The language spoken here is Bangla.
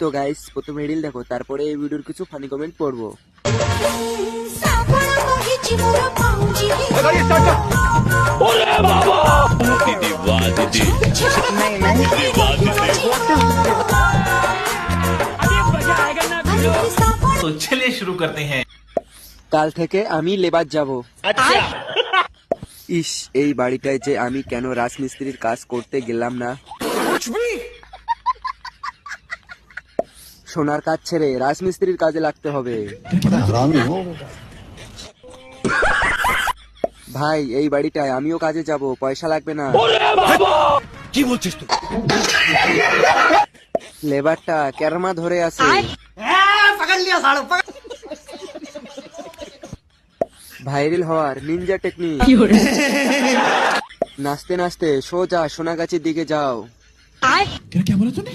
তো গাইস, প্রথমে রিল দেখো, তারপরে এই ভিডিওর কিছু ফানি কমেন্ট পড়বো। तो चलिए शुरू करते हैं। কাল থেকে আমি লেবার যাব। ইস, এই বাড়িটায় যে আমি কেন রাজমিস্ত্রির কাজ করতে গেলাম না। সোনার কাজ ছেড়ে রাজমিস্ত্রির কাজে লাগতে হবে। ভাই, এই বাড়িটায় আমিও কাজে যাব, পয়সা লাগবে না। কি বলছিস তুই? লেবারটা কেরমা ধরে আছে। ভাইরাল হওয়ার নিনজা টেকনিক। নাচতে নাচতে সোজা সোনাগাছির দিকে যাও। क्या बोला तूने?